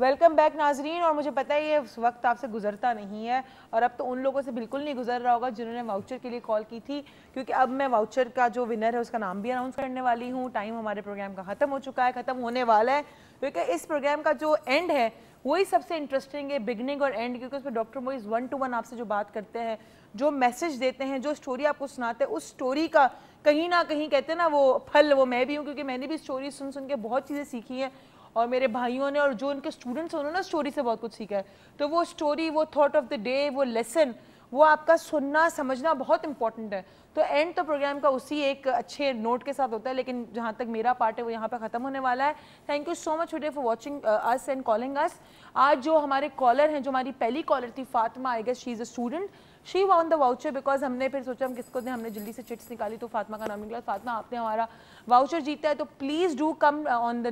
Welcome back नाजरीन। और मुझे पता है ये वक्त आपसे गुजरता नहीं है और अब तो उन लोगों से बिल्कुल नहीं गुजर रहा होगा जिन्होंने वाउचर के लिए कॉल की थी, क्योंकि अब मैं वाउचर का जो विनर है उसका नाम भी अनाउंस करने वाली हूँ। टाइम हमारे प्रोग्राम का ख़त्म हो चुका है, ख़त्म होने वाला है, क्योंकि इस प्रोग्राम का जो एंड है वही सबसे इंटरेस्टिंग है, बिगनिंग और एंड, क्योंकि उसमें डॉक्टर मोइज 1-to-1 आपसे जो बात करते हैं, जो मैसेज देते हैं, जो स्टोरी आपको सुनाते हैं, उस स्टोरी का कहीं ना कहीं कहते हैं ना वो फल वो मैं भी हूँ, क्योंकि मैंने भी स्टोरी सुन सुन के बहुत चीज़ें सीखी हैं और मेरे भाइयों ने और जो उनके स्टूडेंट्स उन्होंने ना स्टोरी से बहुत कुछ सीखा है। तो वो स्टोरी, वो थॉट ऑफ द डे, वो लेसन, वो आपका सुनना समझना बहुत इंपॉर्टेंट है। तो एंड तो प्रोग्राम का उसी एक अच्छे नोट के साथ होता है, लेकिन जहाँ तक मेरा पार्ट है वो यहाँ पे ख़त्म होने वाला है। Thank you so much today for watching us and calling us. आज जो हमारे कॉलर हैं, जो हमारी पहली कॉलर थी Fatima, I guess she is a student, she won the voucher, because हमने फिर सोचा हम किसको दें, हमने जल्दी से चिट्स निकाली तो फातिमा का नाम निकला। फातिमा आपने हमारा वाउचर जीता है, तो please do come on the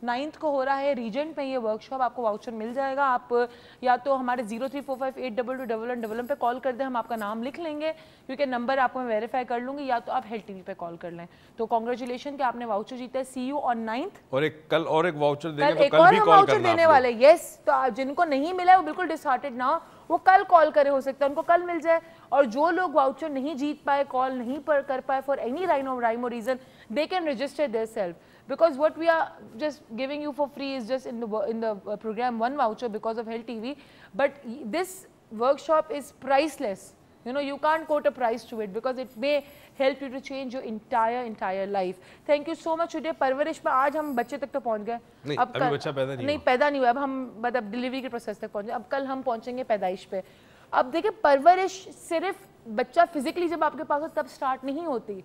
9th को हो रहा है रीजेंट में ये वर्कशॉप, आपको वाउचर मिल जाएगा। आप या तो हमारे 0345822111 पे कॉल कर दें, हम आपका नाम लिख लेंगे क्योंकि नंबर आपको मैं वेरीफाई कर लूँगी, या तो आप हेल्थ टीवी पे कॉल कर लें। तो कॉन्ग्रेचुलेशन कि आपने वाउचर जीता है। सी यू ऑन 9th। और एक कल और एक वाउचर देंगे, तो कल भी कॉल वाउचर देने वाले। यस, तो जिनको नहीं मिला है वो बिल्कुल डिसहार्टेड ना हो, वो कल कॉल करे, हो सकता है उनको कल मिल जाए। और जो लोग वाउचर नहीं जीत पाए, कॉल नहीं कर पाए for any rhyme or reason, they can register their self, because what we are just giving you for free is just in the program one voucher because of Health TV, but this workshop is priceless. You know, you can't quote a price to it because it may help you to change your entire life. Thank you so much today. परवरिश पे आज हम बच्चे तक तो पहुंच गए, अब अभी बच्चा पैदा नहीं हुआ, अब हम मतलब डिलीवरी के प्रोसेस तक पहुंचे, अब कल हम पहुंचेंगे पैदाइश पे। अब देखिए, परवरिश सिर्फ बच्चा फिजिकली जब आपके पास हो तब स्टार्ट नहीं होती,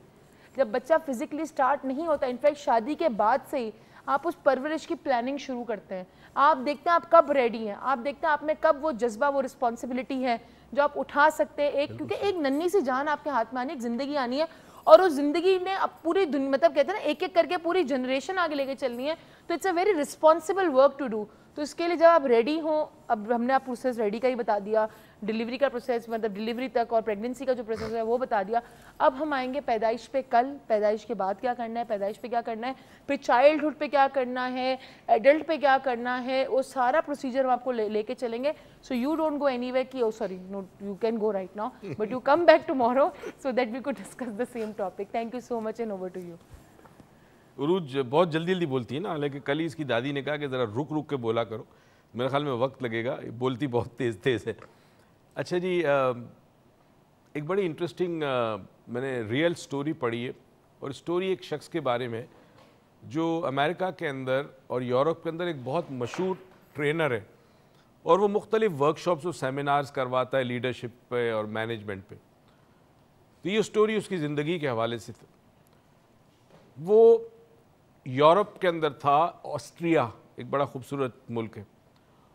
जब बच्चा फिजिकली स्टार्ट नहीं होता, इनफैक्ट शादी के बाद से ही आप उस परवरिश की प्लानिंग शुरू करते हैं। आप देखते हैं आप कब रेडी हैं, आप देखते हैं आप में कब वो जज्बा, वो रिस्पॉन्सिबिलिटी है जो आप उठा सकते हैं। एक क्योंकि एक नन्ही सी जान आपके हाथ में आनी, एक जिंदगी आनी है, और उस जिंदगी में अब पूरी दुनिया, मतलब कहते हैं ना, एक एक करके पूरी जनरेशन आगे लेके चलनी है। तो it's a very responsible work to do. तो इसके लिए जब आप रेडी हो, अब हमने आप प्रोसेस रेडी का ही बता दिया, डिलीवरी का प्रोसेस मतलब डिलीवरी तक और प्रेगनेंसी का जो प्रोसेस है वो बता दिया। अब हम आएंगे पैदाइश पे। कल पैदाइश के बाद क्या करना है, पैदाइश पे क्या करना है, फिर चाइल्डहुड पे क्या करना है, एडल्ट पे क्या करना है, वो सारा प्रोसीजर हम आपको लेके चलेंगे। So you don't go anywhere कि oh sorry no you can go right now, but you come back tomorrow so that we could discuss the same topic. Thank you so much and over to you. Urooj बहुत जल्दी बोलती है ना, हालांकि कल ही इसकी दादी ने कहा कि ज़रा रुक के बोला करो, मेरे ख्याल में वक्त लगेगा, बोलती बहुत तेज़ है। अच्छा जी, एक बड़ी इंटरेस्टिंग मैंने रियल स्टोरी पढ़ी है, और स्टोरी एक शख्स के बारे में जो अमेरिका के अंदर और यूरोप के अंदर एक बहुत मशहूर ट्रेनर है, और वो मुख्तलिफ वर्कशॉप्स और सेमिनार्स करवाता है लीडरशिप पे और मैनेजमेंट पे। तो ये स्टोरी उसकी ज़िंदगी के हवाले से थी। वो यूरोप के अंदर था, ऑस्ट्रिया एक बड़ा खूबसूरत मुल्क है,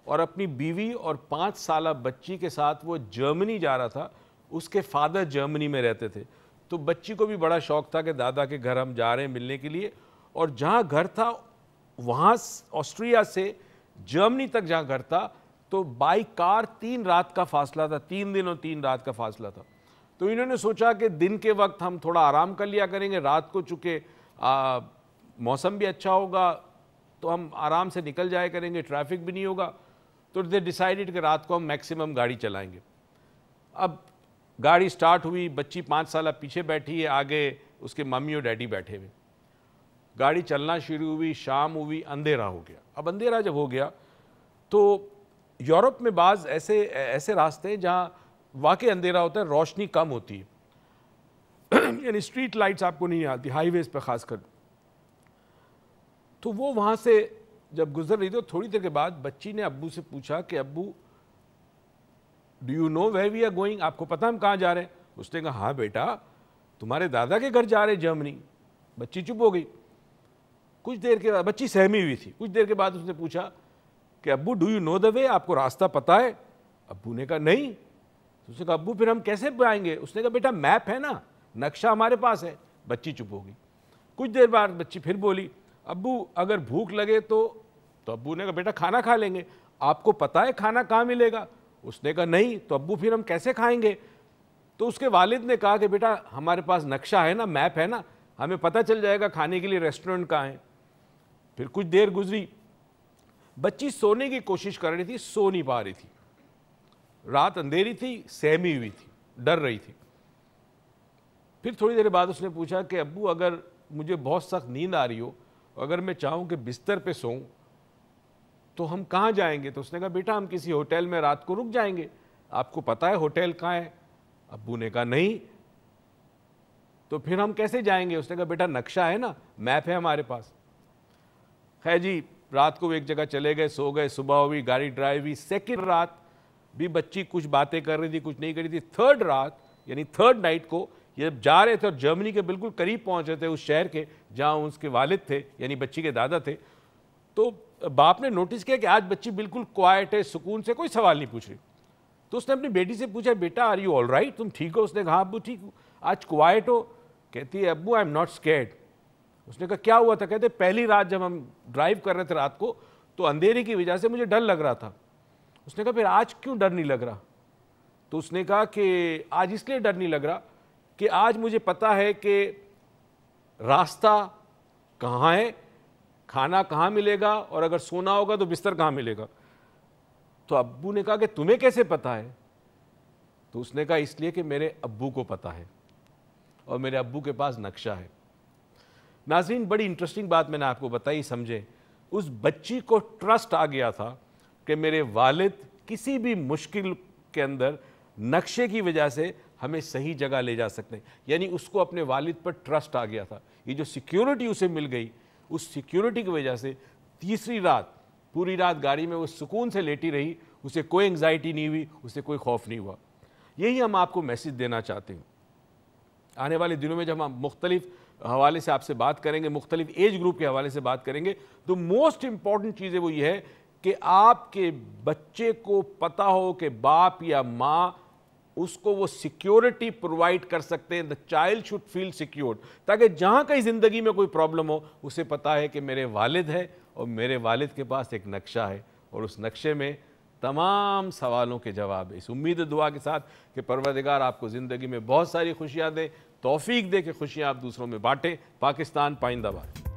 और अपनी बीवी और 5 साल बच्ची के साथ वो जर्मनी जा रहा था। उसके फादर जर्मनी में रहते थे, तो बच्ची को भी बड़ा शौक था कि दादा के घर हम जा रहे हैं मिलने के लिए। और जहाँ घर था वहाँ ऑस्ट्रिया से जर्मनी तक जहाँ घर था, तो बाई कार 3 रात का फासला था, 3 दिन और 3 रात का फासला था। तो इन्होंने सोचा कि दिन के वक्त हम थोड़ा आराम कर लिया करेंगे, रात को चूँकि मौसम भी अच्छा होगा तो हम आराम से निकल जाया करेंगे, ट्रैफिक भी नहीं होगा। तो दे डिसाइडेड कि रात को हम मैक्सिमम गाड़ी चलाएंगे। अब गाड़ी स्टार्ट हुई, बच्ची 5 साल पीछे बैठी है, आगे उसके मम्मी और डैडी बैठे हुए। गाड़ी चलना शुरू हुई, शाम हुई, अंधेरा हो गया। अब अंधेरा जब हो गया तो यूरोप में बाज़ ऐसे रास्ते हैं जहाँ वाकई अंधेरा होता है, रोशनी कम होती है यानी स्ट्रीट लाइट्स आपको नहीं आती, हाईवेज पे खासकर। तो वो वहाँ से जब गुजर रही थी, थोड़ी देर के बाद बच्ची ने अब्बू से पूछा कि अब्बू do you know where we are going, आपको पता हम कहाँ जा रहे हैं? उसने कहा हाँ बेटा, तुम्हारे दादा के घर जा रहे हैं जर्मनी। बच्ची चुप हो गई। कुछ देर के बाद बच्ची सहमी हुई थी। कुछ देर के बाद उसने पूछा कि अब्बू do you know the way, आपको रास्ता पता है? अब्बू ने कहा नहीं। तो उसने कहा अब्बू फिर हम कैसे आएंगे? उसने कहा बेटा मैप है ना, नक्शा हमारे पास है। बच्ची चुप हो गई। कुछ देर बाद बच्ची फिर बोली अब्बू अगर भूख लगे तो अब्बू ने कहा बेटा खाना खा लेंगे, आपको पता है खाना कहाँ मिलेगा? उसने कहा नहीं। तो अब्बू फिर हम कैसे खाएंगे? तो उसके वालिद ने कहा कि बेटा हमारे पास नक्शा है ना, मैप है ना, हमें पता चल जाएगा खाने के लिए रेस्टोरेंट कहाँ है। फिर कुछ देर गुजरी, बच्ची सोने की कोशिश कर रही थी, सो नहीं पा रही थी, रात अंधेरी थी, सहमी हुई थी, डर रही थी। फिर थोड़ी देर बाद उसने पूछा कि अब्बू अगर मुझे बहुत सख्त नींद आ रही हो, अगर मैं चाहूँ कि बिस्तर पे सोऊं तो हम कहाँ जाएंगे? तो उसने कहा बेटा हम किसी होटल में रात को रुक जाएंगे, आपको पता है होटल कहाँ है? अब्बू ने कहा नहीं। तो फिर हम कैसे जाएंगे? उसने कहा बेटा नक्शा है ना, मैप है हमारे पास। खैर जी, रात को एक जगह चले गए, सो गए, सुबह हुई, गाड़ी ड्राइव हुई। सेकेंड रात भी बच्ची कुछ बातें कर रही थी, कुछ नहीं कर रही थी। थर्ड रात यानी थर्ड नाइट को ये जब जा रहे थे और जर्मनी के बिल्कुल करीब पहुंच रहे थे, उस शहर के जहाँ उसके वालिद थे यानी बच्ची के दादा थे, तो बाप ने नोटिस किया कि आज बच्ची बिल्कुल क्वाइट है, सुकून से, कोई सवाल नहीं पूछ रही। तो उसने अपनी बेटी से पूछा बेटा आर यू ऑल राइट, तुम ठीक हो? उसने कहा अब्बू ठीक हूँ। आज क्वाइट हो? कहती है अब्बू आई एम नॉट स्कैर्ड। उसने कहा क्या हुआ था? कहते पहली रात जब हम ड्राइव कर रहे थे रात को तो अंधेरे की वजह से मुझे डर लग रहा था। उसने कहा फिर आज क्यों डर नहीं लग रहा? तो उसने कहा कि आज इसलिए डर नहीं लग रहा कि आज मुझे पता है कि रास्ता कहाँ है, खाना कहाँ मिलेगा, और अगर सोना होगा तो बिस्तर कहाँ मिलेगा। तो अब्बू ने कहा कि तुम्हें कैसे पता है? तो उसने कहा इसलिए कि मेरे अब्बू को पता है और मेरे अब्बू के पास नक्शा है। नाज़रीन, बड़ी इंटरेस्टिंग बात मैंने आपको बताई, समझे। उस बच्ची को ट्रस्ट आ गया था कि मेरे वालिद किसी भी मुश्किल के अंदर नक्शे की वजह से हमें सही जगह ले जा सकते हैं। यानी उसको अपने वालिद पर ट्रस्ट आ गया था। ये जो सिक्योरिटी उसे मिल गई, उस सिक्योरिटी की वजह से तीसरी रात पूरी रात गाड़ी में वो सुकून से लेटी रही, उसे कोई एंग्जाइटी नहीं हुई, उसे कोई खौफ नहीं हुआ। यही हम आपको मैसेज देना चाहते हैं। आने वाले दिनों में जब हम मुख्तलिफ हवाले से आपसे बात करेंगे, मुख्तलिफ एज ग्रुप के हवाले से बात करेंगे, तो मोस्ट इंपॉर्टेंट चीज़ वो ये है कि आपके बच्चे को पता हो कि बाप या माँ उसको वो सिक्योरिटी प्रोवाइड कर सकते हैं। The child should feel secured, ताकि जहाँ कहीं ज़िंदगी में कोई प्रॉब्लम हो उसे पता है कि मेरे वालिद है और मेरे वालिद के पास एक नक्शा है और उस नक्शे में तमाम सवालों के जवाब है। इस उम्मीद दुआ के साथ कि परवरदिगार आपको ज़िंदगी में बहुत सारी खुशियाँ दे, तौफीक दे कि खुशियाँ आप दूसरों में बांटें। पाकिस्तान पाइंदाबाद।